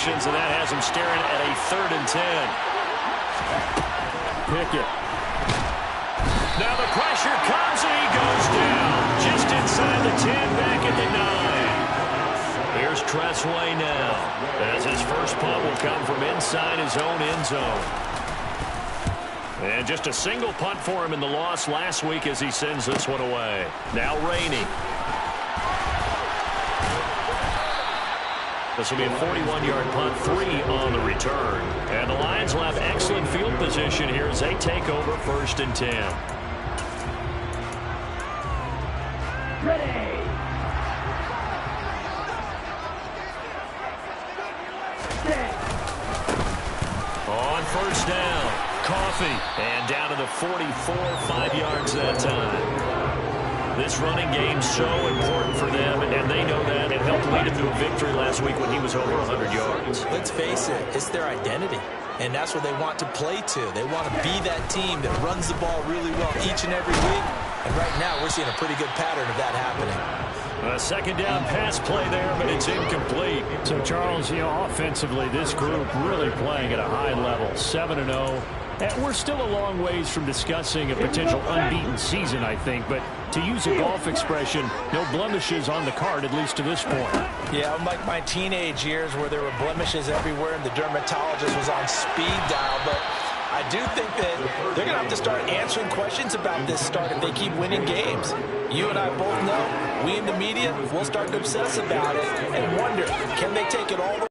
completions, and that has him staring at a 3rd and 10. Pickett. Now the pressure comes, and he goes down. Just inside the 10, back at the 9. Here's Tressway now, as his first punt will come from inside his own end zone. And just a single punt for him in the loss last week as he sends this one away. Now Rainey. This will be a 41-yard punt, 3 on the return. And the Lions will have excellent field position here as they take over 1st and 10. Ready. On 1st down, Coffee. And down to the 44, 5 yards that time. This running game so important for them, and they know that. It helped lead him to a victory last week when he was over 100 yards. Let's face it, it's their identity, and that's what they want to play to. They want to be that team that runs the ball really well each and every week, and right now we're seeing a pretty good pattern of that happening. A 2nd down pass play there, but it's incomplete. So, Charles, offensively, this group really playing at a high level, 7-0. And we're still a long ways from discussing a potential unbeaten season, I think. But to use a golf expression, no blemishes on the card, at least to this point. Yeah, unlike my teenage years where there were blemishes everywhere and the dermatologist was on speed dial. But I do think that they're going to have to start answering questions about this start if they keep winning games. You and I both know, we in the media, we'll start to obsess about it and wonder, can they take it all the way?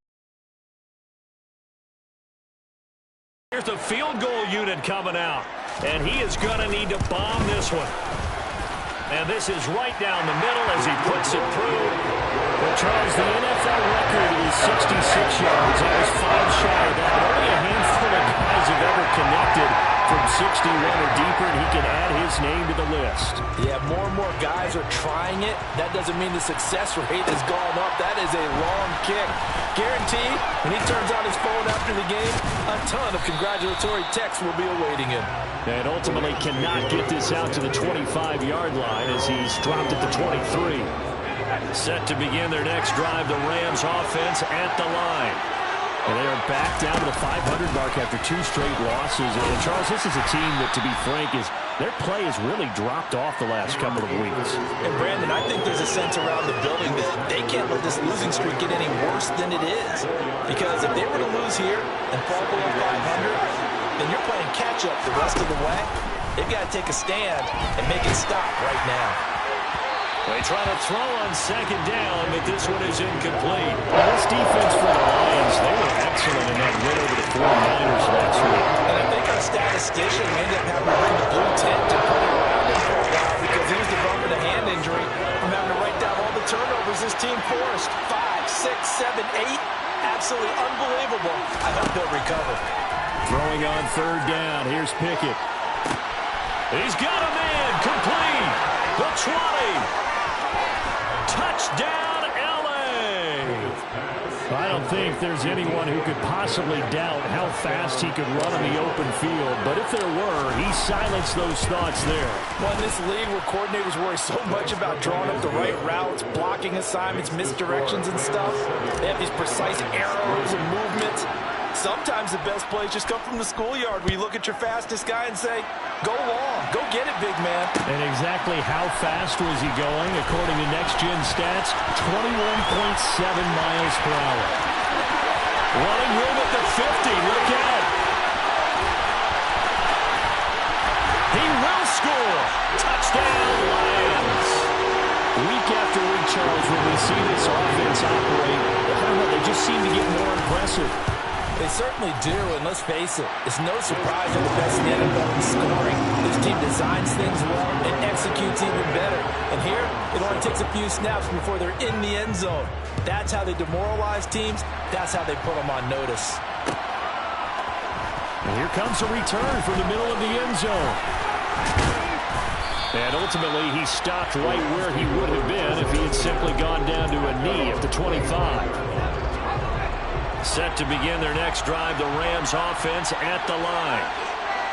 Here's the field goal unit coming out, and he is going to need to bomb this one. And this is right down the middle as he puts it through. Well, Charles, the NFL record is 66 yards. That was 5 shy of that. Only a handful of guys have ever connected from 61 or deeper, and he can add his name to the list. Yeah, more and more guys are trying it. That doesn't mean the success rate has gone up. That is a long kick. Guaranteed, when he turns on his phone after the game, a ton of congratulatory texts will be awaiting him. And ultimately cannot get this out to the 25-yard line as he's dropped at the 23. Set to begin their next drive, the Rams offense at the line. And they are back down to the 500 mark after 2 straight losses. And Charles, this is a team that, to be frank, their play has really dropped off the last couple of weeks. And Brandon, I think there's a sense around the building that they can't let this losing streak get any worse than it is. Because if they were to lose here and fall below 500, then you're playing catch-up the rest of the way. They've got to take a stand and make it stop right now. They try to throw on 2nd down, but this one is incomplete. Well, this defense for the Lions, they were excellent in that win over the 49ers last week. And I think our statistician ended up having to bring the blue tent to put it around him for a while because he was developing a hand injury from having to write down all the turnovers this team forced. 5, 6, 7, 8. Absolutely unbelievable. I hope he'll recover. Throwing on 3rd down. Here's Pickett. He's got a man. Complete. The 20. Touchdown, L.A. I don't think there's anyone who could possibly doubt how fast he could run on the open field. But if there were, he silenced those thoughts there. Well, in this league where coordinators worry so much about drawing up the right routes, blocking assignments, misdirections and stuff, they have these precise arrows and movements. Sometimes the best plays just come from the schoolyard where you look at your fastest guy and say, go long, go get it, big man. And exactly how fast was he going? According to Next Gen Stats, 21.7 miles per hour. Running room at the 50. Look out. He will score. Touchdown, Lions. Week after week, Charles, when we see this offense operate, I don't know, they just seem to get more impressive. They certainly do, and let's face it, it's no surprise they're the best in the NFL in scoring. This team designs things well and executes even better. And here, it only takes a few snaps before they're in the end zone. That's how they demoralize teams. That's how they put them on notice. And here comes a return from the middle of the end zone. And ultimately, he stopped right where he would have been if he had simply gone down to a knee at the 25. Set to begin their next drive, the Rams offense at the line.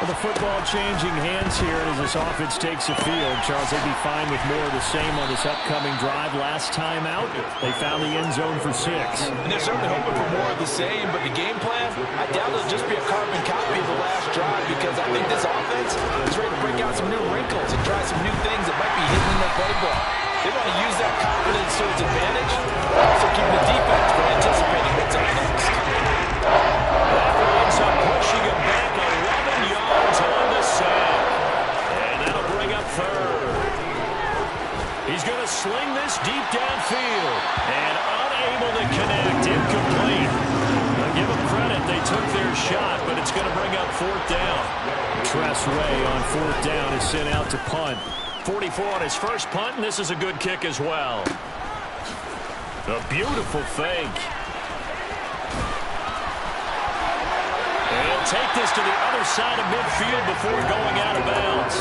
Well, the football changing hands here as this offense takes the field. Charles, they'd be fine with more of the same on this upcoming drive. Last time out, they found the end zone for 6. And they're certainly hoping for more of the same, but the game plan, I doubt it'll just be a carbon copy of the last drive, because I think this offense is ready to break out some new wrinkles and try some new things that might be hidden in their playbook. They want to use that confidence to its advantage, also keeping the defense from anticipating what's up next. That ends up pushing him back 11 yards on the sack. And that'll bring up 3rd. He's going to sling this deep downfield. And unable to connect. Incomplete. Now give them credit. They took their shot, but it's going to bring up 4th down. Tressway on 4th down is sent out to punt. 44 on his first punt, and this is a good kick as well. A beautiful fake. And he'll take this to the other side of midfield before going out of bounds.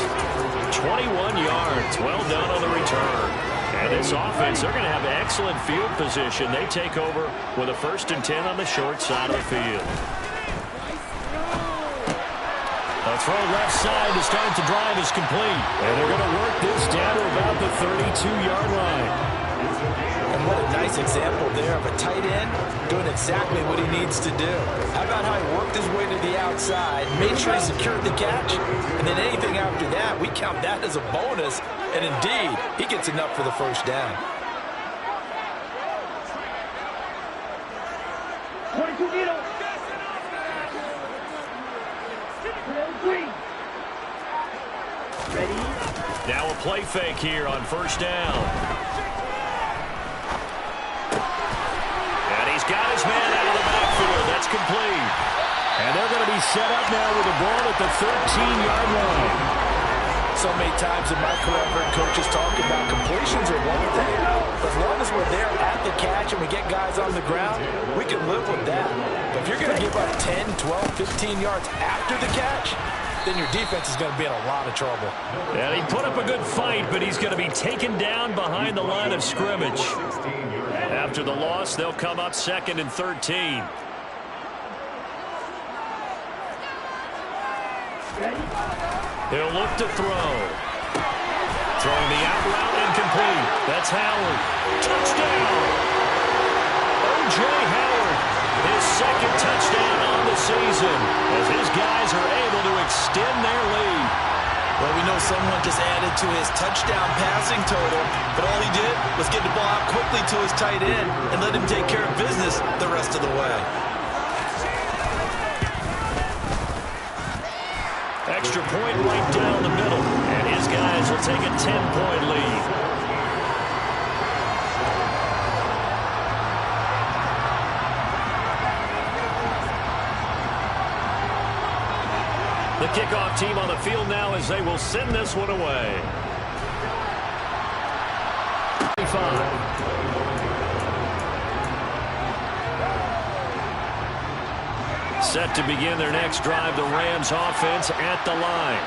21 yards. Well done on the return. And this offense, they're going to have excellent field position. They take over with a 1st and 10 on the short side of the field. A throw left side to start the drive is complete. And they're going to work this down to about the 32-yard line. And what a nice example there of a tight end doing exactly what he needs to do. How about how he worked his way to the outside, made sure he secured the catch, and then anything after that, we count that as a bonus. And indeed, he gets enough for the 1st down. 22 Nito. Ready? Now a play fake here on 1st down. And he's got his man out of the backfield. That's complete. And they're going to be set up now with the ball at the 13-yard line. So many times in my career, I've heard coaches talk about completions are one thing. But as long as we're there at the catch and we get guys on the ground, we can live with that. But if you're going to give up 10, 12, 15 yards after the catch, then your defense is going to be in a lot of trouble. And he put up a good fight, but he's going to be taken down behind the line of scrimmage. After the loss, they'll come up 2nd and 13. He'll look to throw. Throwing the out route, incomplete. That's Howard. Touchdown! O.J. Howard, his 2nd touchdown on the season, as his guys are able to extend their lead. Well, we know someone just added to his touchdown passing total, but all he did was get the ball out quickly to his tight end and let him take care of business the rest of the way. Extra point right down the middle, and his guys will take a 10-point lead. The kickoff team on the field now as they will send this one away. 25. Set to begin their next drive, the Rams offense at the line.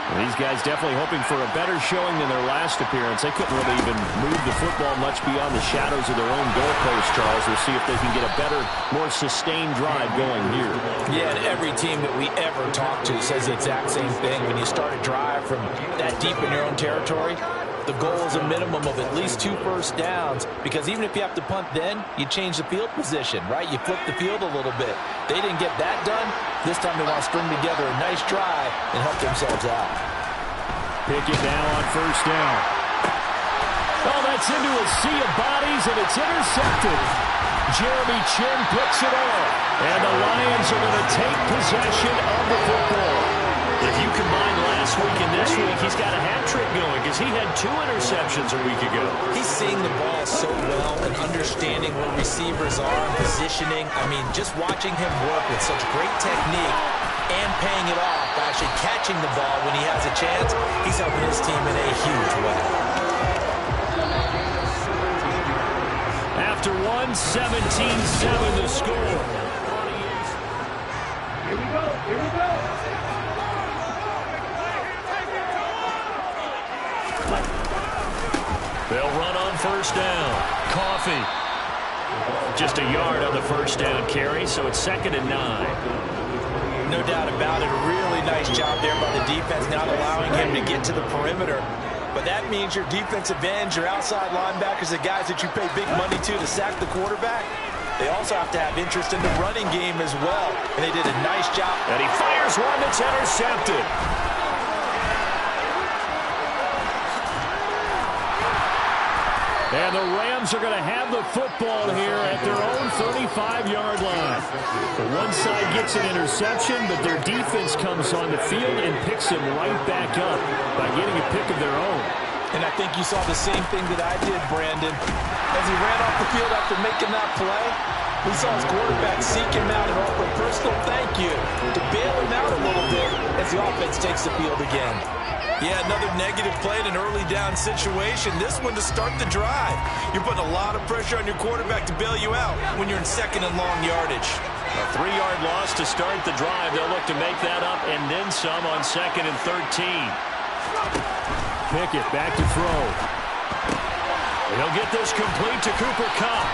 Well, these guys definitely hoping for a better showing than their last appearance. They couldn't really even move the football much beyond the shadows of their own goalpost, Charles. We'll see if they can get a better, more sustained drive going here. Yeah, and every team that we ever talk to says the exact same thing. When you start a drive from that deep in your own territory, the goal is a minimum of at least 2 first downs, because even if you have to punt then, you change the field position, right? You flip the field a little bit. They didn't get that done. This time they want to string together a nice drive and help themselves out. Pickett now on 1st down. Oh, that's into a sea of bodies, and it's intercepted. Jeremy Chin picks it off, and the Lions are going to take possession of the football. If you combine last week and this week, he's got a hat trick going because he had 2 interceptions a week ago. He's seeing the ball so well and understanding where receivers are and positioning. I mean, just watching him work with such great technique and paying it off by actually catching the ball when he has a chance, he's helping his team in a huge way. After 17-7 to score. Here we go. Here we go. They'll run on 1st down. Coffee. Just a yard on the 1st down carry, so it's 2nd and 9. No doubt about it. A really nice job there by the defense, not allowing him to get to the perimeter. But that means your defensive ends, your outside linebackers, the guys that you pay big money to sack the quarterback, they also have to have interest in the running game as well. And they did a nice job. And he fires one that's intercepted. And the Rams are going to have the football here at their own 35-yard line. The one side gets an interception, but their defense comes on the field and picks him right back up by getting a pick of their own. And I think you saw the same thing that I did, Brandon. As he ran off the field after making that play, we saw his quarterback seek him out and offer a personal thank you to bail him out a little bit as the offense takes the field again. Yeah, another negative play in an early down situation. This one to start the drive. You're putting a lot of pressure on your quarterback to bail you out when you're in second and long yardage. A 3-yard loss to start the drive. They'll look to make that up and then some on 2nd and 13. Pickett back to throw. He'll get this complete to Cooper Kupp.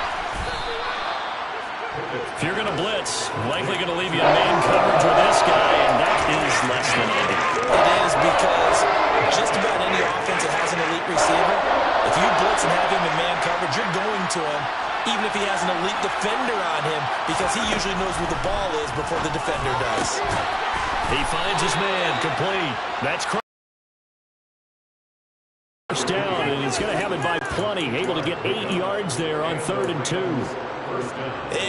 If you're going to blitz, likely going to leave you in man coverage with this guy, and that is less than ideal. It is, because just about any offense that has an elite receiver, if you blitz and have him in man coverage, you're going to him, even if he has an elite defender on him, because he usually knows where the ball is before the defender does. He finds his man complete. That's first down, and he's going to have it by plenty. Able to get 8 yards there on 3rd and 2.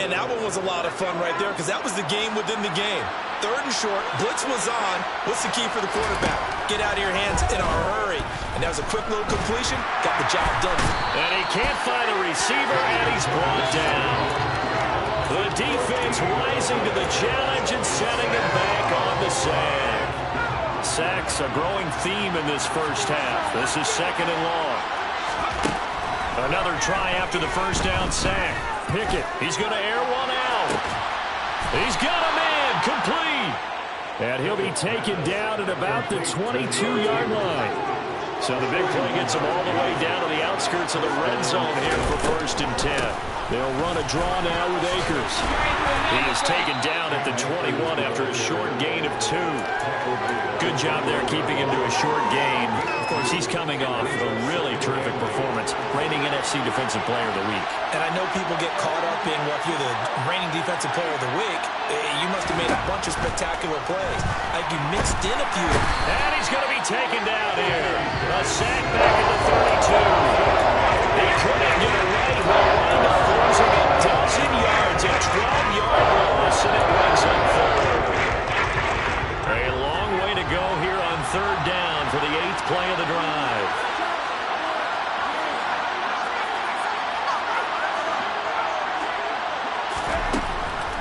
And that one was a lot of fun right there, because that was the game within the game. 3rd and short, blitz was on. What's the key for the quarterback? Get out of your hands in a hurry. And that was a quick little completion. Got the job done. And he can't find a receiver, and he's brought down. The defense rising to the challenge and setting him back on the sack. Sacks a growing theme in this first half. This is 2nd and long. Another try after the first down sack. Pickett. He's going to air one out. He's got a man complete. And he'll be taken down at about the 22-yard line. So the big play gets him all the way down to the outskirts of the red zone here for 1st and 10. They'll run a draw now with Akers. He is taken down at the 21 after a short gain of 2. Good job there keeping him to a short gain. Of course, he's coming off a really terrific performance, reigning NFC Defensive Player of the Week. And I know people get caught up in, well, if you're the reigning Defensive Player of the Week, you must have made a bunch of spectacular plays. Like you mixed in a few. And he's going to be taken down here. A sack back at the 32. He couldn't get away. Will wind up losing a dozen yards. A 12-yard loss, and it brings up 3rd. A long way to go here on 3rd down for the 8th play of the drive.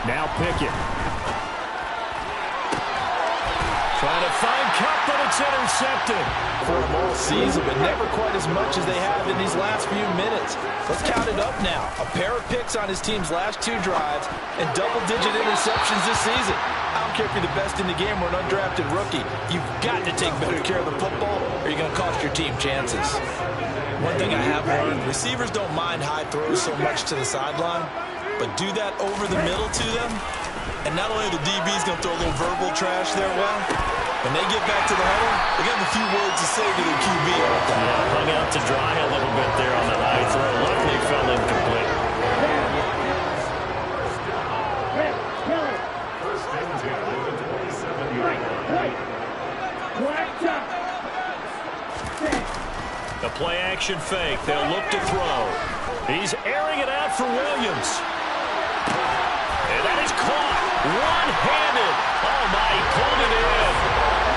Now Pickett. Trying to find Kupp, but it's intercepted. For them all season, but never quite as much as they have in these last few minutes. Let's count it up now. A pair of picks on his team's last 2 drives and double-digit interceptions this season. I don't care if you're the best in the game or an undrafted rookie. You've got to take better care of the football or you're going to cost your team chances. One thing I have learned, receivers don't mind high throws so much to the sideline, but do that over the middle to them, and not only are the DBs going to throw a little verbal trash their way, when they get back to the huddle, they got a few words to say to their QB. Yeah, hung out to dry a little bit there on the high throw. Luckily fell incomplete. The play-action fake. They'll look to throw. He's airing it out for Williams. And that is caught. One-handed. Oh, my, he pulled it in.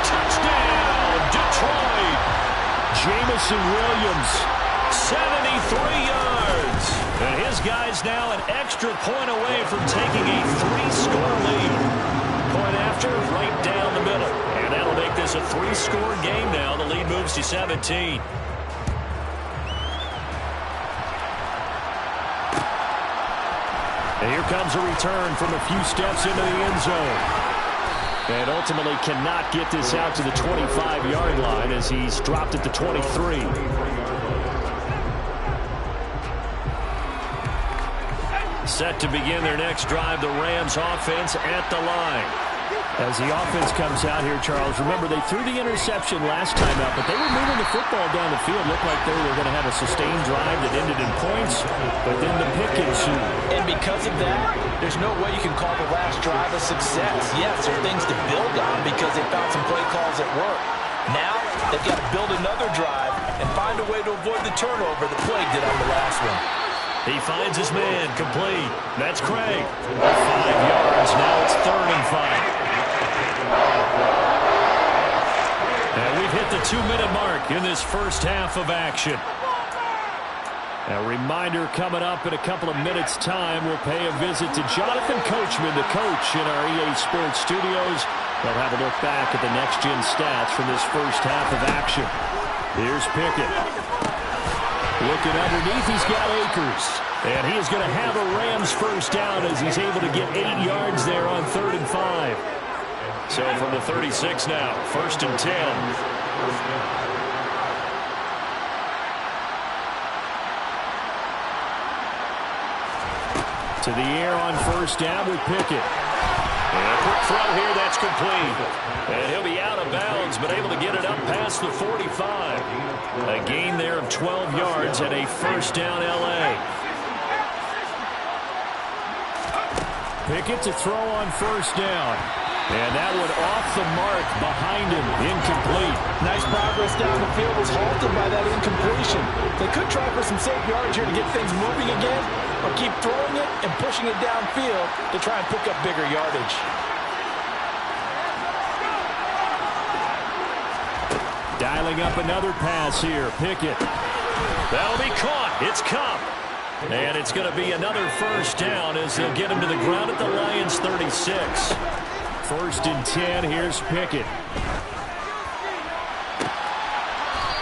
Touchdown, Detroit. Jamison Williams. 73 yards. And his guy's now an extra point away from taking a 3-score lead. Point after, right down the middle. And that'll make this a 3-score game now. The lead moves to 17. And here comes a return from a few steps into the end zone. And ultimately cannot get this out to the 25-yard line as he's dropped at the 23. Set to begin their next drive, the Rams offense at the line. As the offense comes out here, Charles, remember they threw the interception last time out, but they were moving the football down the field. Looked like they were going to have a sustained drive that ended in points, but then the pick ensued. And because of that, there's no way you can call the last drive a success. Yes, there are things to build on because they found some play calls that work. Now, they've got to build another drive and find a way to avoid the turnover that plagued it on the last one. He finds his man, complete. That's Craig. 5 yards, now it's 3rd and 5. And we've hit the 2-minute mark in this first half of action. A reminder coming up in a couple of minutes' time. We'll pay a visit to Jonathan Coachman, the coach in our EA Sports studios. They'll have a look back at the next-gen stats from this first half of action. Here's Pickett. Looking underneath, he's got Akers. And he is going to have a Rams first down as he's able to get 8 yards there on 3rd and 5. So from the 36 now, 1st and 10. To the air on 1st down with Pickett. And a quick throw here, that's complete. And he'll be out of bounds, but able to get it up past the 45. A gain there of 12 yards and a first down L.A. Pickett to throw on 1st down. And that one off the mark behind him, incomplete. Nice progress down the field was halted by that incompletion. They could try for some safe yards here to get things moving again, or keep throwing it and pushing it downfield to try and pick up bigger yardage. Dialing up another pass here, Pickett. That'll be caught. It's Cup. And it's going to be another first down as they'll get him to the ground at the Lions' 36. 1st and 10, here's Pickett.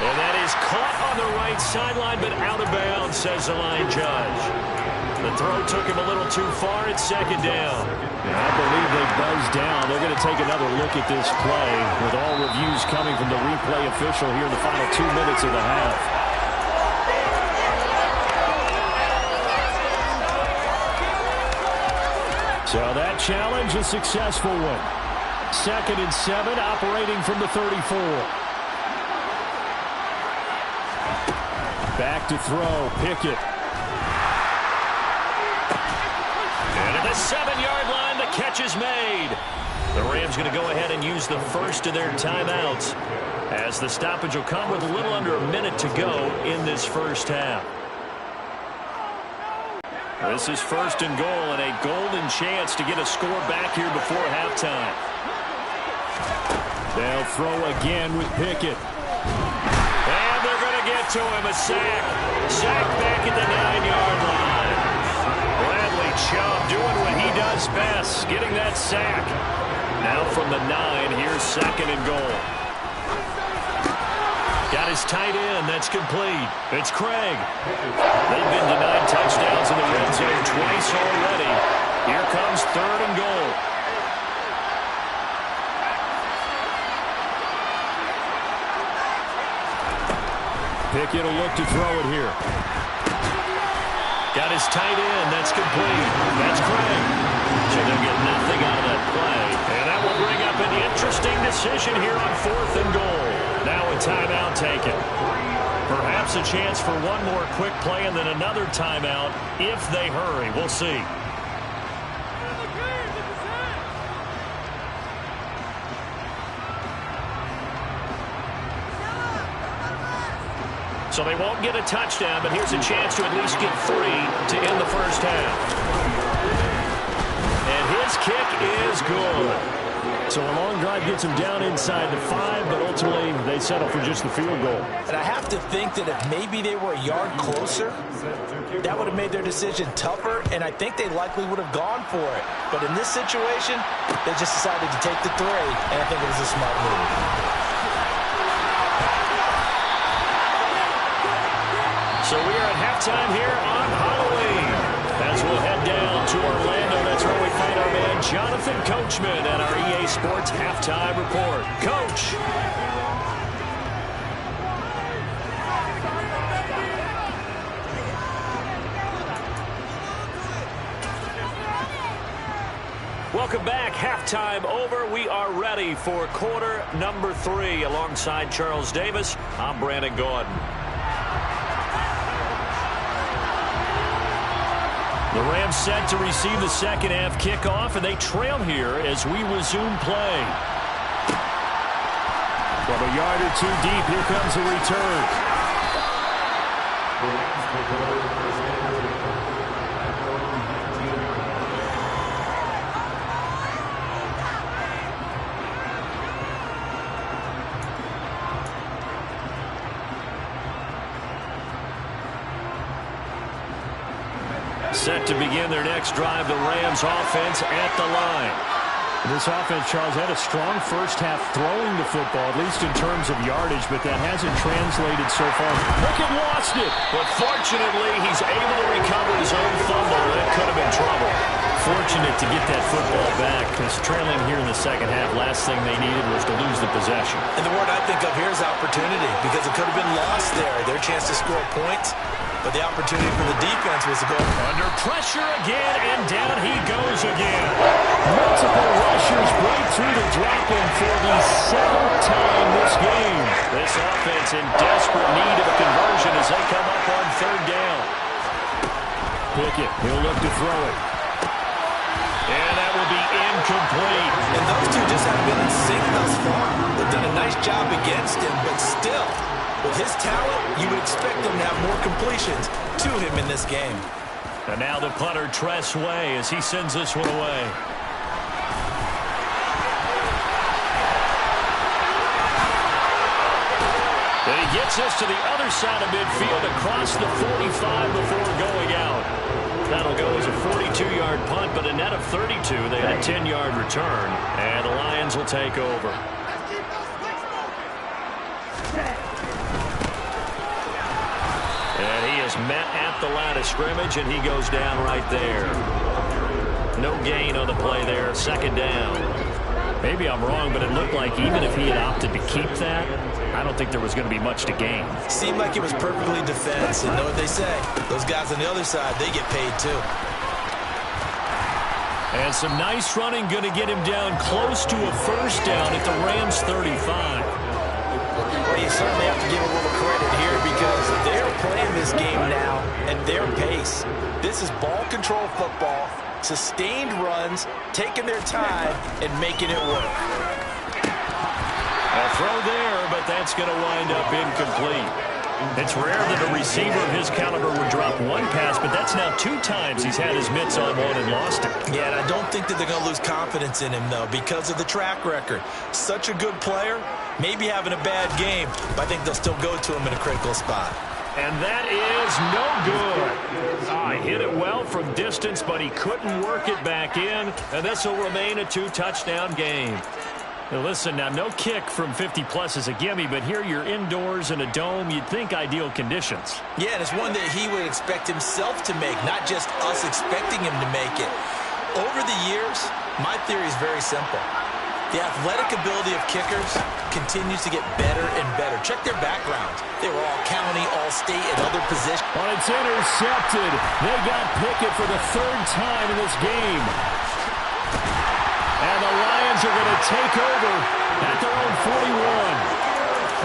And that is caught on the right sideline, but out of bounds, says the line judge. The throw took him a little too far. It's 2nd down. I believe they buzzed down. They're going to take another look at this play with all reviews coming from the replay official here in the final 2 minutes of the half. So that challenge, a successful one. 2nd and 7, operating from the 34. Back to throw, Pickett. And at the 7-yard line, the catch is made. The Rams going to go ahead and use the first of their timeouts, as the stoppage will come with a little under a minute to go in this first half. This is 1st and goal, and a golden chance to get a score back here before halftime. They'll throw again with Pickett. And they're going to get to him, a sack. Sack back at the 9-yard line. Bradley Chubb doing what he does best, getting that sack. Now from the 9, here's 2nd and goal. Got his tight end. That's complete. It's Craig. They've been denied touchdowns in the red zone twice already. Here comes 3rd and goal. Pickett will look to throw it here. Got his tight end. That's complete. That's Craig. So they'll get nothing out of that play. And that will bring up an interesting decision here on 4th and goal. Now a timeout taken. Perhaps a chance for one more quick play and then another timeout if they hurry. We'll see. So they won't get a touchdown, but here's a chance to at least get 3 to end the first half. And his kick is good. So a long drive gets them down inside the 5, but ultimately they settle for just the field goal. And I have to think that if maybe they were a yard closer, that would have made their decision tougher, and I think they likely would have gone for it. But in this situation, they just decided to take the 3, and I think it was a smart move. So we are at halftime here on Halloween. As we'll head down to Orlando, that's where we find our man Jonathan Coachman at our EA Sports Halftime Report. Coach. Welcome back. Halftime over. We are ready for quarter number 3. Alongside Charles Davis, I'm Brandon Gordon. The Rams set to receive the second half kickoff, and they trail here as we resume play. From a yard or two deep, here comes a return. Set to begin their next drive, the Rams offense at the line. This offense, Charles, had a strong first half throwing the football, at least in terms of yardage, but that hasn't translated so far. Pickett lost it. But fortunately, he's able to recover his own fumble. That could have been trouble. Fortunate to get that football back, because trailing here in the second half, last thing they needed was to lose the possession. And the word I think of here is opportunity, because it could have been lost there. Their chance to score points. But the opportunity for the defense was to go under pressure again, and down he goes again. Multiple rushers break through the drop-in for the 7th time this game. This offense in desperate need of a conversion as they come up on 3rd down. Pickett, he'll look to throw it. And that will be incomplete. And those two just haven't been in sync thus far. They've done a nice job against him, but still, with his talent, you would expect him to have more completions to him in this game. And now the punter, Tress Way, as he sends this one away. And he gets us to the other side of midfield across the 45 before going out. That'll go as a 42-yard punt, but a net of 32. They had a 10-yard return, and the Lions will take over. And he is met at the line of scrimmage, and he goes down right there. No gain on the play there. 2nd down. Maybe I'm wrong, but it looked like even if he had opted to keep that, I don't think there was going to be much to gain. Seemed like it was perfectly defense. And know what they say? Those guys on the other side, they get paid too. And some nice running, going to get him down close to a 1st down at the Rams 35. Well, you certainly have to give a little credit here because they're playing this game now at their pace. This is ball control football, sustained runs, taking their time, and making it work. A throw there, but that's going to wind up incomplete. It's rare that a receiver of his caliber would drop one pass, but that's now 2 times he's had his mitts on one and lost it. Yeah, and I don't think that they're going to lose confidence in him, though, because of the track record. Such a good player, maybe having a bad game, but I think they'll still go to him in a critical spot. And that is no good. He hit it well from distance, but he couldn't work it back in, and this will remain a 2-touchdown game. Now listen, now no kick from 50-plus is a gimme, but here you're indoors in a dome. You'd think ideal conditions. Yeah, and it's one that he would expect himself to make, not just us expecting him to make it. Over the years, my theory is very simple. The athletic ability of kickers continues to get better and better. Check their backgrounds. They were all county, all state, and other positions. Well, it's intercepted. They got Pickett for the 3rd time in this game. And the Lions are going to take over at their own 41.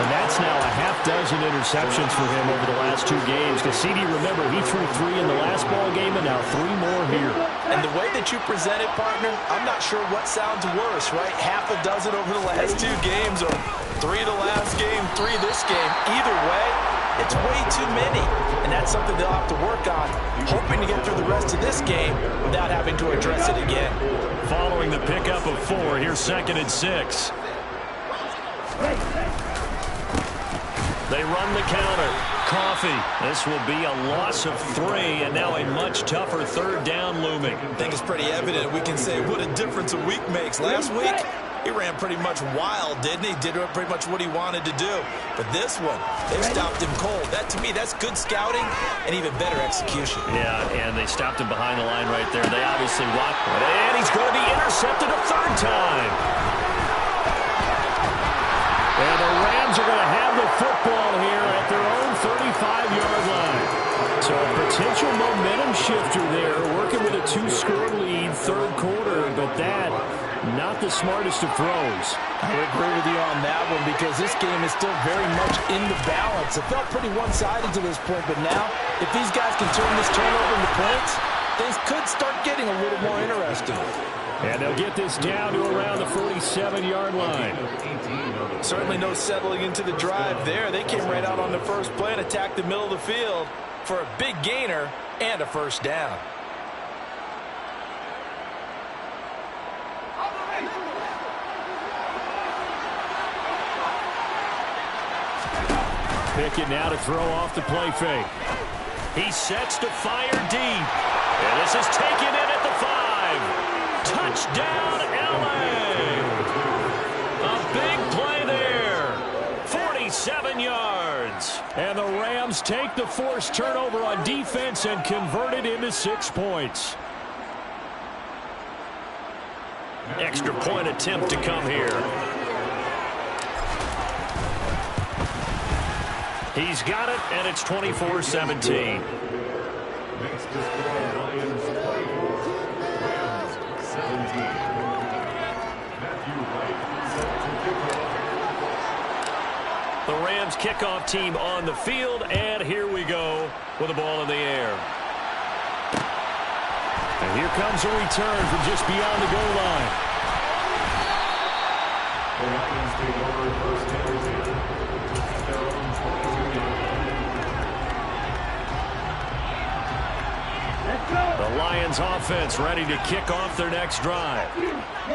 And that's now a half-dozen interceptions for him over the last 2 games. Because, CD, remember, he threw 3 in the last ball game and now 3 more here. And the way that you present it, partner, I'm not sure what sounds worse, right? Half a dozen over the last 2 games or 3 the last game, 3 this game. Either way, it's way too many. And that's something they'll have to work on, hoping to get through the rest of this game without having to address it again. Following the pickup of 4, here's 2nd and 6. They run the counter. Coffee. This will be a loss of 3, and now a much tougher 3rd down looming. I think it's pretty evident. We can say what a difference a week makes. Last week, he ran pretty much wild, didn't he? Did pretty much what he wanted to do. But this one, they stopped him cold. That, to me, that's good scouting and even better execution. Yeah, and they stopped him behind the line right there. They obviously watched it, and he's going to be intercepted a 3rd time. And the Rams are going to have the football here at their own 35-yard line. So a potential momentum shifter there, working with a 2-score lead, third quarter, but that, not the smartest of throws. I would agree with you on that one because this game is still very much in the balance. It felt pretty one-sided to this point, but now, if these guys can turn this turnover into points, things could start getting a little more interesting. And they'll get this down to around the 47-yard line. Certainly no settling into the drive there. They came right out on the first play and attacked the middle of the field for a big gainer and a first down. Pickett now to throw off the play fake. He sets to fire deep. And this is taken in at the 5. Touchdown, L.A. A big play there. 47 yards. And the Rams take the forced turnover on defense and convert it into 6 points. Extra point attempt to come here. He's got it, and it's 24-17. The Rams kickoff team on the field, and here we go with the ball in the air. And here comes a return from just beyond the goal line. The Lions offense ready to kick off their next drive.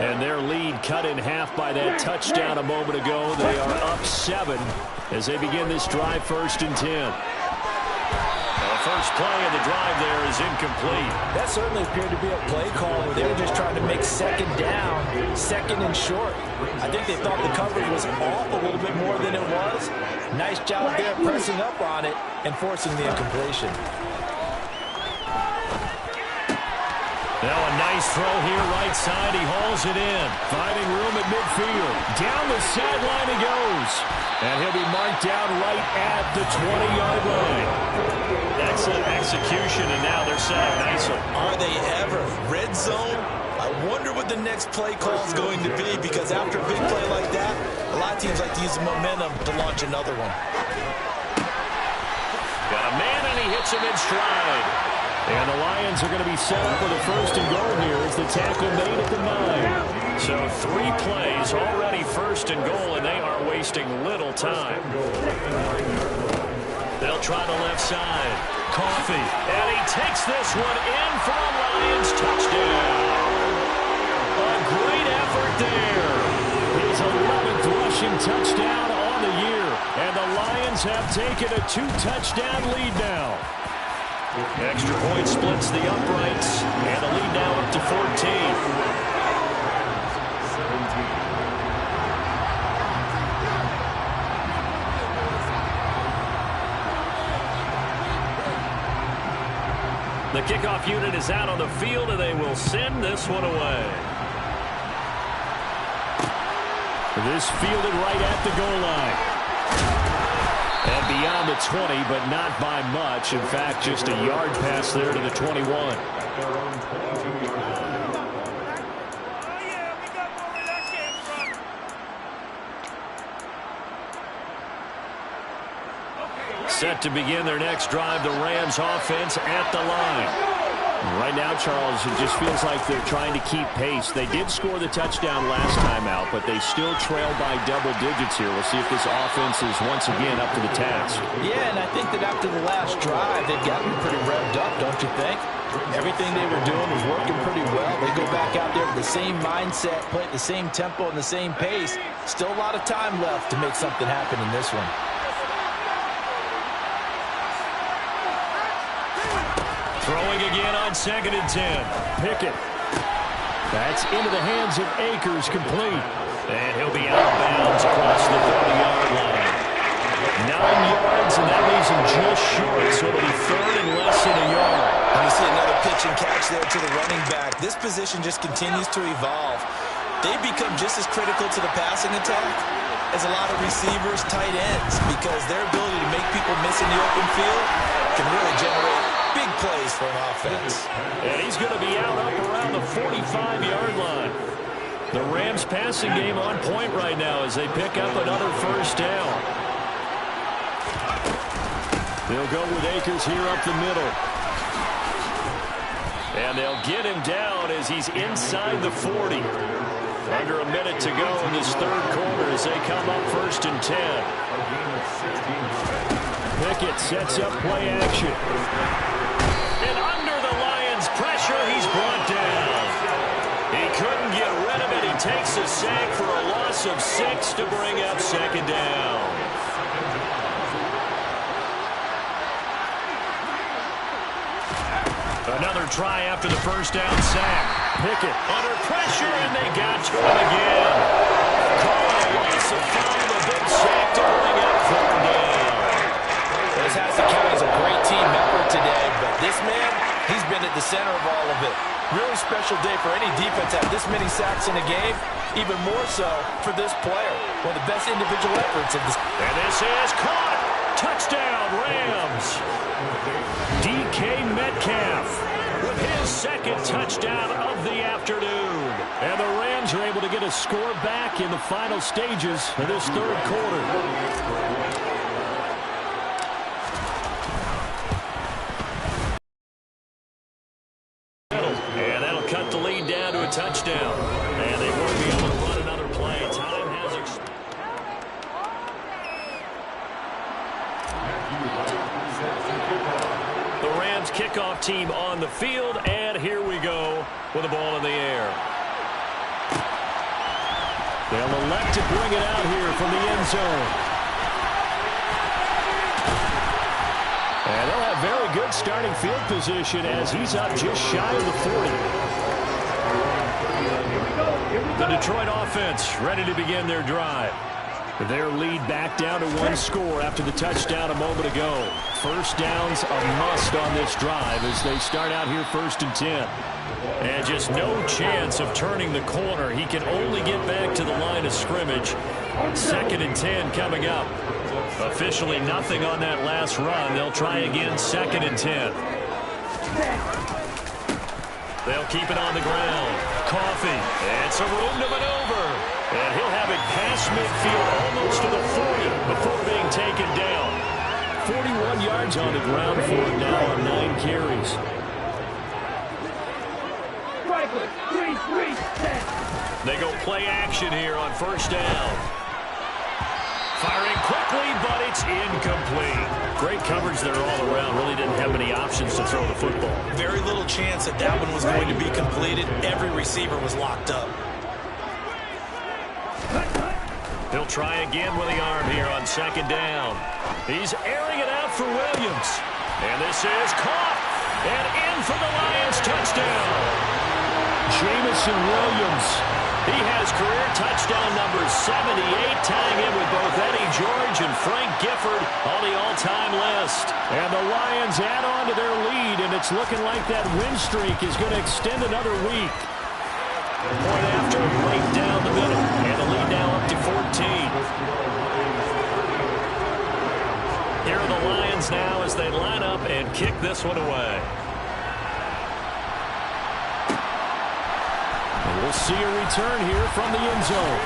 And their lead cut in half by that touchdown a moment ago. They are up 7 as they begin this drive, 1st and 10. The first play of the drive there is incomplete. That certainly appeared to be a play call where they were just trying to make second down, second and short. I think they thought the coverage was off a little bit more than it was. Nice job there pressing up on it and forcing the incompletion. Now a nice throw here right side. He hauls it in. Finding room at midfield. Down the sideline he goes. And he'll be marked down right at the 20-yard line. Excellent execution, and now they're set up nicely. Are they ever? Red zone? I wonder what the next play call is going to be, because after a big play like that, a lot of teams like to use the momentum to launch another one. Got a man, and he hits him in stride. And the Lions are going to be set up with a 1st and goal here as the tackle made at the 9. So 3 plays already 1st and goal, and they are wasting little time. They'll try the left side. Coffee, and he takes this one in for a Lions touchdown. A great effort there. His 11th rushing touchdown on the year. And the Lions have taken a 2-touchdown lead now. Extra point splits the uprights, and the lead now up to 14. The kickoff unit is out on the field, and they will send this one away. This fielded right at the goal line. And beyond the 20, but not by much. In fact, just a yard pass there to the 21. Set to begin their next drive, the Rams offense at the line. Right now, Charles, it just feels like they're trying to keep pace. They did score the touchdown last time out, but they still trail by double digits here. We'll see if this offense is once again up to the task. Yeah, and I think that after the last drive, they've gotten pretty revved up, don't you think? Everything they were doing was working pretty well. They go back out there with the same mindset, play at the same tempo and the same pace. Still a lot of time left to make something happen in this one. Throwing again on 2nd and 10. Pickett. That's into the hands of Akers, complete. And he'll be out of bounds across the 30-yard line. 9 yards, and that leaves him just short, so it'll be 3rd and less than a yard. And you see another pitch and catch there to the running back. This position just continues to evolve. They become just as critical to the passing attack as a lot of receivers, tight ends, because their ability to make people miss in the open field can really generate big plays for an offense. And he's going to be out up around the 45-yard line. The Rams passing game on point right now as they pick up another first down. They'll go with Akers here up the middle. And they'll get him down as he's inside the 40. Under a minute to go in this third quarter as they come up 1st and 10. Pickett sets up play action. And under the Lions' pressure, he's brought down. He couldn't get rid of it. He takes a sack for a loss of 6 to bring up 2nd down. Another try after the first down sack. Pickett under pressure, and they got to him again. Calling a loss of 5, a big sack to bring up 4th down. This has to count as a great team effort today, but this man, he's been at the center of all of it. Really special day for any defense to have this many sacks in a game, even more so for this player. One of the best individual efforts of this. And this is caught. Touchdown, Rams. DK Metcalf with his 2nd touchdown of the afternoon. And the Rams are able to get a score back in the final stages of this third quarter. And that'll cut the lead down to a touchdown. And they won't be able to run another play. Time has expired. The Rams kickoff team on the field, and here we go with the ball in the air. They'll elect to bring it out here from the end zone. And they'll have very good starting field position as he's up just shy of the 40. The Detroit offense ready to begin their drive. Their lead back down to 1 score after the touchdown a moment ago. First down's a must on this drive as they start out here 1st and 10. And just no chance of turning the corner. He can only get back to the line of scrimmage. 2nd and 10 coming up. Officially nothing on that last run. They'll try again 2nd and 10. They'll keep it on the ground. Coffee. And some room to maneuver. And he'll have it past midfield almost to the 40 before being taken down. 41 yards on the ground for him now on 9 carries. They go play action here on 1st down. Firing quickly, but it's incomplete. Great coverage there all around. Really didn't have many options to throw the football. Very little chance that that one was going to be completed. Every receiver was locked up. He'll try again with the arm here on 2nd down. He's airing it out for Williams. And this is caught. And in for the Lions touchdown. Jamison Williams. He has career touchdown number 78, tying in with both Eddie George and Frank Gifford on the all-time list. And the Lions add on to their lead, and it's looking like that win streak is going to extend another week. Point after, right down the middle. And the lead now up to 14. Here are the Lions now as they line up and kick this one away. And we'll see a return here from the end zone.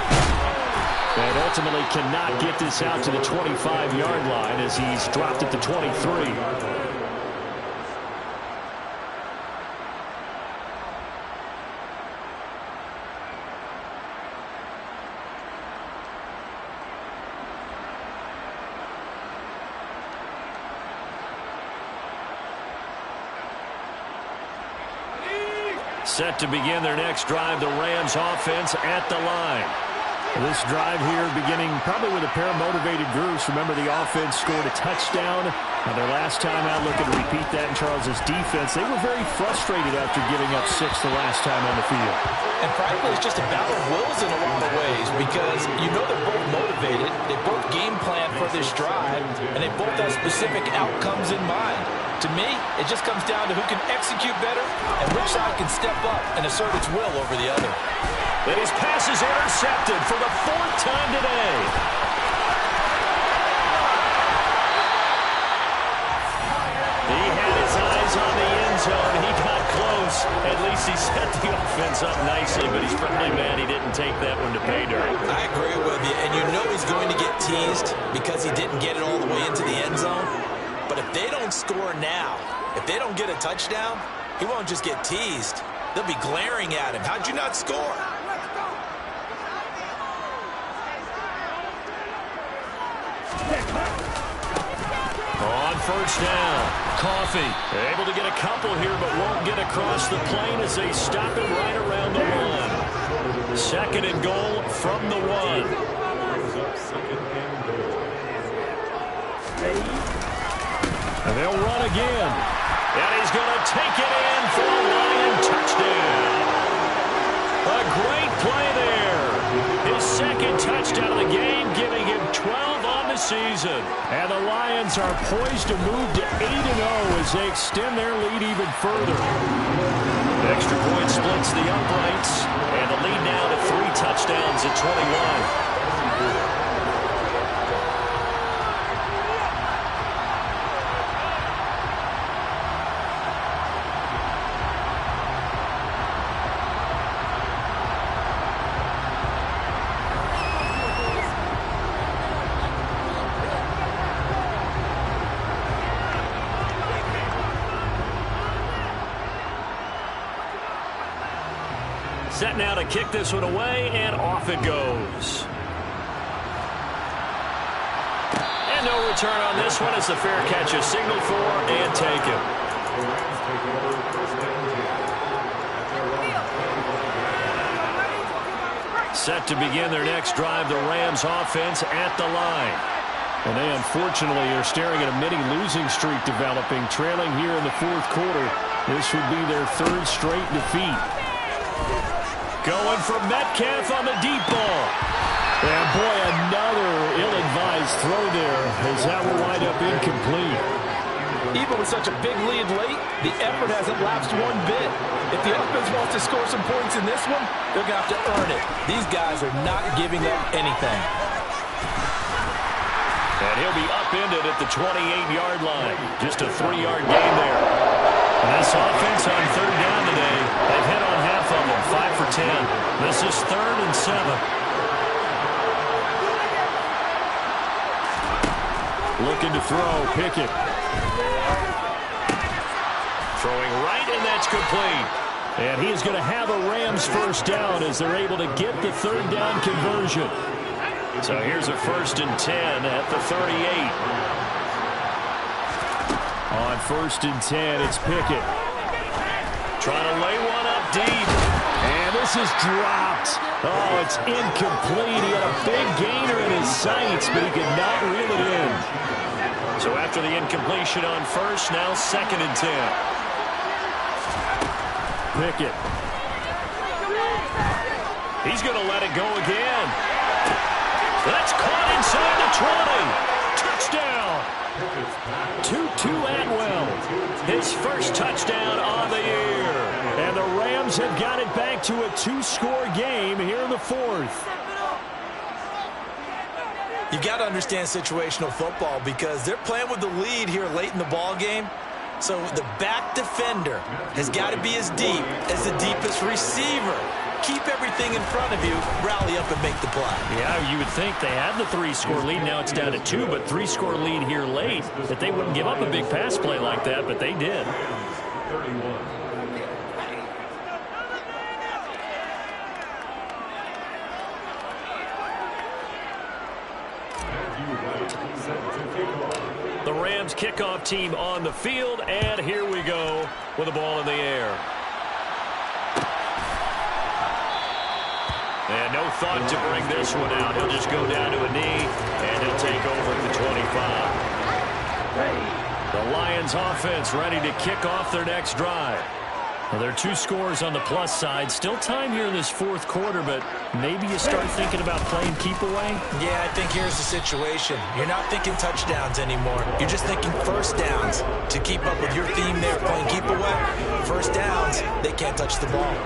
And ultimately cannot get this out to the 25-yard line as he's dropped at the 23. Set to begin their next drive, the Rams offense at the line. This drive here beginning probably with a pair of motivated groups. Remember, the offense scored a touchdown. Now their last time out, looking to repeat that in Charles's defense. They were very frustrated after giving up 6 the last time on the field. And frankly, it's just a battle of wills in a lot of ways because you know they're both motivated. They both game plan for this drive, and they both have specific outcomes in mind. To me, it just comes down to who can execute better and which side can step up and assert its will over the other. And his pass is intercepted for the 4th time today. He had his eyes on the Reese, he set the offense up nicely, but he's probably mad he didn't take that one to pay dirt. I agree with you, and you know he's going to get teased because he didn't get it all the way into the end zone. But if they don't score now, if they don't get a touchdown, he won't just get teased. They'll be glaring at him. How'd you not score? On first down, Coffee able to get a couple here, but won't get across the plane as they stop it right around the 1. Second and goal from the 1. And they'll run again. And he's going to take it in for a Lion touchdown. A great play there. His second touchdown of the game, giving him 12 on the season. And the Lions are poised to move to 8-0 as they extend their lead even further. Extra point splits the uprights, and the lead now to 3 touchdowns at 21. Set now to kick this one away, and off it goes. And no return on this one as the fair catch is signaled for and taken. Set to begin their next drive, the Rams offense at the line. And they unfortunately are staring at a mini losing streak developing, trailing here in the 4th quarter. This would be their 3rd straight defeat. Going for Metcalf on the deep ball. And boy, another ill-advised throw there as that will wind up incomplete. Even with such a big lead late, the effort hasn't lapsed one bit. If the offense wants to score some points in this one, they're going to have to earn it. These guys are not giving up anything. And he'll be upended at the 28-yard line. Just a 3-yard gain there. And this offense on 3rd down today, they've hit on half of them, 5 for 10. This is 3rd and 7. Looking to throw, Pickett. Throwing right, and that's complete. And he is going to have a Rams first down as they're able to get the 3rd down conversion. So here's a 1st and 10 at the 38. On 1st and 10, it's Pickett. Trying to lay one up deep. And this is dropped. Oh, it's incomplete. He had a big gainer in his sights, but he could not reel it in. So after the incompletion on 1st, now 2nd and 10. Pickett. He's going to let it go again. That's caught inside the 20. Touchdown. Tutu Atwell, his first touchdown on the year. And the Rams have got it back to a 2-score game here in the 4th. You've got to understand situational football because they're playing with the lead here late in the ball game. So the back defender has got to be as deep as the deepest receiver. Keep everything in front of you, rally up and make the play. Yeah, you would think they had the 3-score lead. Now it's down to 2, but 3-score lead here late, that they wouldn't give up a big pass play like that, but they did. The Rams kickoff team on the field, and here we go with the ball in the air. And no thought to bring this one out. He'll just go down to a knee, and he'll take over at the 25. The Lions offense ready to kick off their next drive. Well, there are 2 scores on the plus side. Still time here in this 4th quarter, but maybe you start thinking about playing keep away? Yeah, I think here's the situation. You're not thinking touchdowns anymore. You're just thinking first downs. To keep up with your theme there, playing keep away, first downs, they can't touch the ball.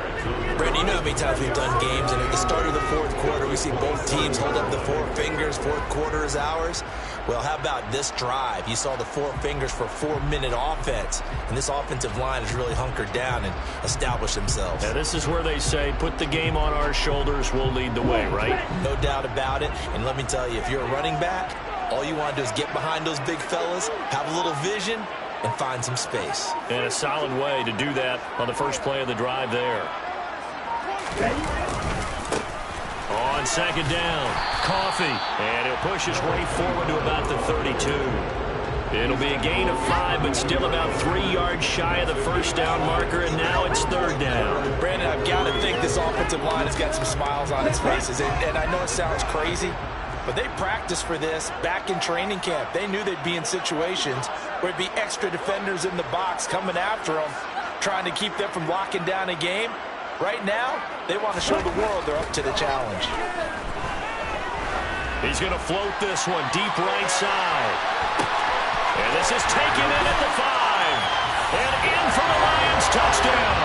Brandon, you know how many times we've done games, and at the start of the 4th quarter, we see both teams hold up the 4 fingers, 4th quarter is ours. Well, how about this drive? You saw the four fingers for 4-minute offense, and this offensive line has really hunkered down and established themselves. Yeah, this is where they say, put the game on our shoulders, we'll lead the way, right? No doubt about it, and let me tell you, if you're a running back, all you want to do is get behind those big fellas, have a little vision, and find some space. And a solid way to do that on the first play of the drive there. On second down, Coffee, and he'll push his way forward to about the 32. It'll be a gain of 5, but still about 3 yards shy of the first down marker, and now it's third down. Brandon, I've got to think this offensive line has got some smiles on its faces, and I know it sounds crazy, but they practiced for this back in training camp. They knew they'd be in situations where it'd be extra defenders in the box coming after them, trying to keep them from locking down a game. Right now, they want to show the world they're up to the challenge. He's going to float this one deep right side. And this is taken in at the 5. And in for the Lions, touchdown.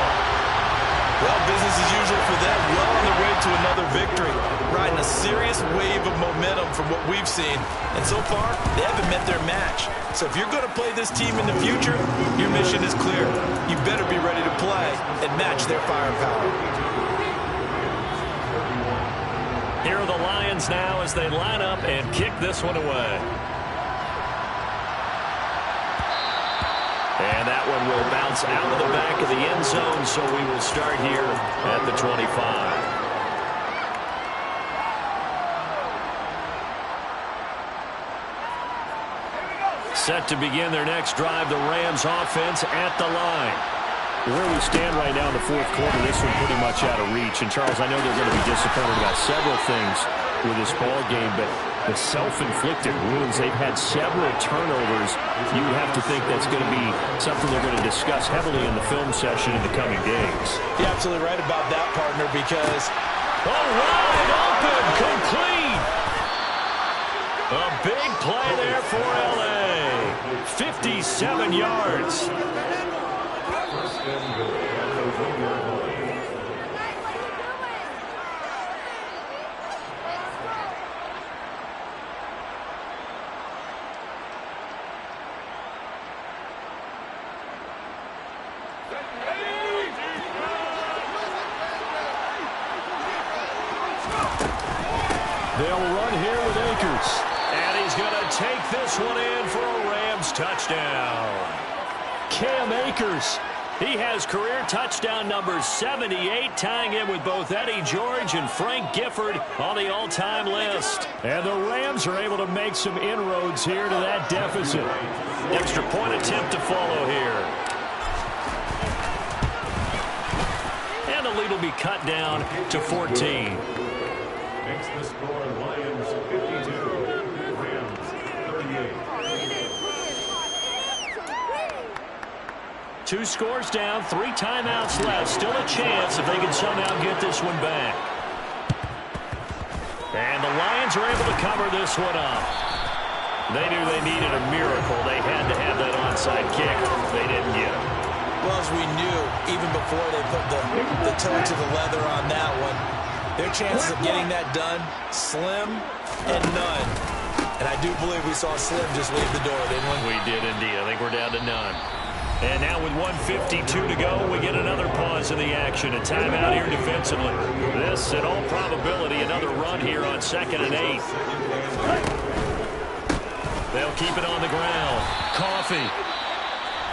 Well, business as usual for them. Well on the way to another victory. Riding a serious wave of momentum from what we've seen. And so far, they haven't met their match. So if you're going to play this team in the future, your mission is clear. You better be ready to play and match their firepower. Here are the Lions now as they line up and kick this one away. And that one will bounce out of the back of the end zone, so we will start here at the 25. Set to begin their next drive, the Rams offense at the line. Where we stand right now in the fourth quarter, this one pretty much out of reach. And, Charles, I know they're going to be disappointed about several things with this ball game, but the self-inflicted wounds, they've had several turnovers. You would have to think that's going to be something they're going to discuss heavily in the film session in the coming days. You're absolutely right about that, partner, because wide open, complete. A big play there for L.A. 57 yards. They'll run here with Akers. And he's going to take this one in for a Rams touchdown. Cam Akers. He has career touchdown number 78, tying him with both Eddie George and Frank Gifford on the all-time list. And the Rams are able to make some inroads here to that deficit. Extra point attempt to follow here. And the lead will be cut down to 14. Makes the score Lions 52, Rams 38. 2 scores down, 3 timeouts left. Still a chance if they can somehow get this one back. And the Lions are able to cover this one up. They knew they needed a miracle. They had to have that onside kick. They didn't get it. well, as we knew, even before they put the toe to the leather on that one, their chances of getting that done, slim and none. And I do believe we saw Slim just leave the door, didn't we? We did indeed. I think we're down to none. And now with 1:52 to go, we get another pause in the action. A timeout here defensively. This, in all probability, another run here on 2nd and 8. They'll keep it on the ground. Coffee.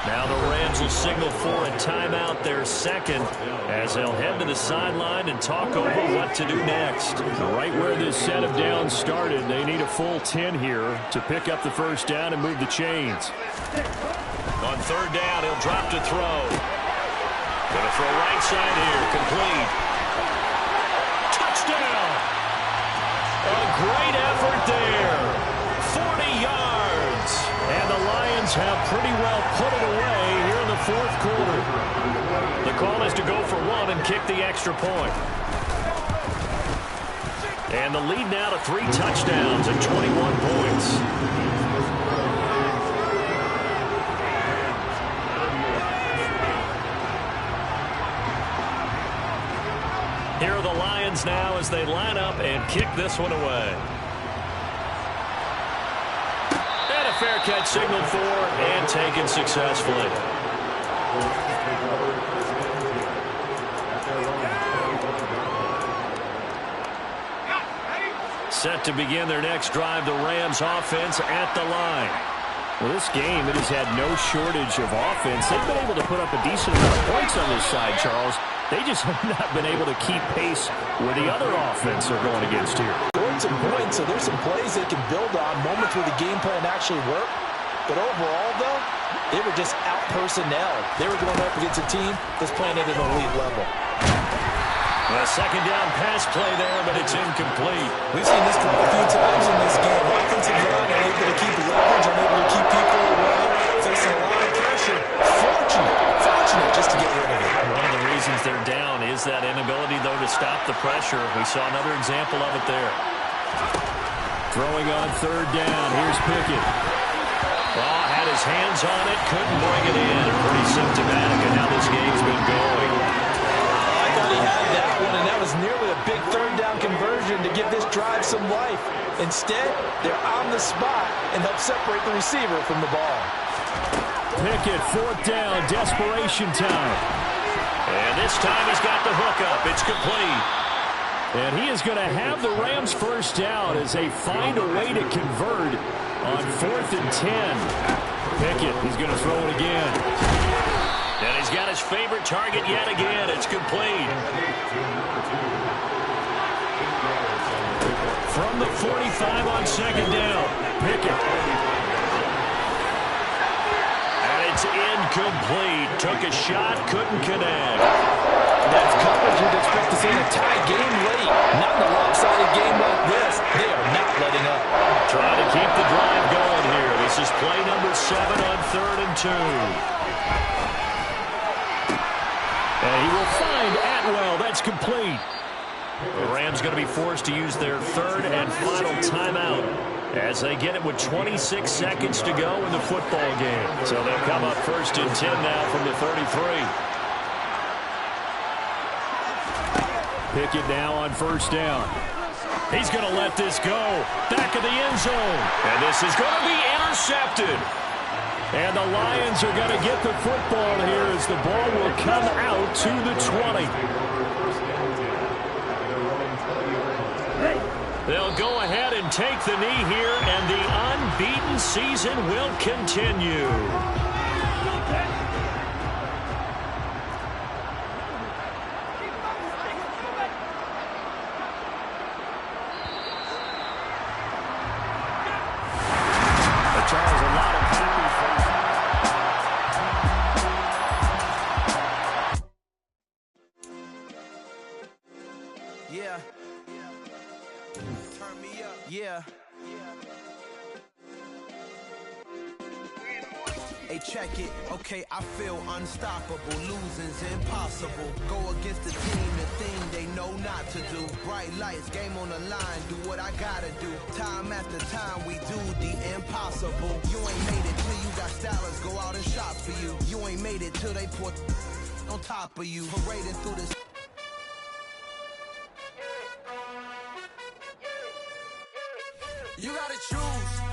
Now the Rams will signal for a timeout, their second, as they'll head to the sideline and talk over what to do next. Right where this set of downs started, they need a full 10 here to pick up the first down and move the chains. On 3rd down, he'll drop to throw. Going to throw right side here, complete. Touchdown! A great effort there. 40 yards. And the Lions have pretty well put it away here in the 4th quarter. The call is to go for 1 and kick the extra point. And the lead now to 3 touchdowns and 21 points. Here are the Lions now as they line up and kick this one away. fair catch signaled for and taken successfully. Set to begin their next drive, the Rams offense at the line. Well, this game, it has had no shortage of offense. They've been able to put up a decent amount of points on this side, Charles. They just have not been able to keep pace where the other offense are going against here. Short some points, so there's some plays they can build on, moments where the game plan actually worked. But overall, though, they were just out personnel. They were going up against a team that's playing at an elite level. A second down pass play there, but it's incomplete. We've seen this a few times in this game. Offensive line unable to keep leverage, unable to keep people away, facing a lot of pressure. Fortunate just to get rid of it. One of the reasons they're down is that inability, though, to stop the pressure. We saw another example of it there. Throwing on third down. Here's Pickett. Oh, had his hands on it, couldn't bring it in. Pretty symptomatic of how this game's been going. I thought he had that one, and that was nearly a big third down conversion to give this drive some life. Instead, they're on the spot and help separate the receiver from the ball. Pickett, fourth down, desperation time. And this time he's got the hook up. It's complete. And he is going to have the Rams first down as they find a way to convert on 4th and 10. Pickett, he's going to throw it again. And he's got his favorite target yet again. It's complete. From the 45 on second down, Pickett. And it's incomplete. Took a shot, couldn't connect. That's coverage you'd expect to see in a tie game late. Not in a lopsided game like this. They are not letting up. Trying to keep the drive going here. This is play number 7 on 3rd and 2. And he will find Atwell. That's complete. The Rams going to be forced to use their 3rd and final timeout as they get it with 26 seconds to go in the football game. So they'll come up 1st and 10 now from the 33. Pickett now on first down. He's going to let this go. Back of the end zone. And this is going to be intercepted. And the Lions are going to get the football here as the ball will come out to the 20. They'll go ahead and take the knee here, and the unbeaten season will continue. Yeah. Turn me up. Yeah. Hey, check it. Okay, I feel unstoppable. Losing's impossible. Go against the team, the thing they know not to do. Bright lights, game on the line. Do what I gotta do. Time after time, we do the impossible. You ain't made it till you got stylers go out and shop for you. You ain't made it till they put on top of you. Parading through this. You gotta choose.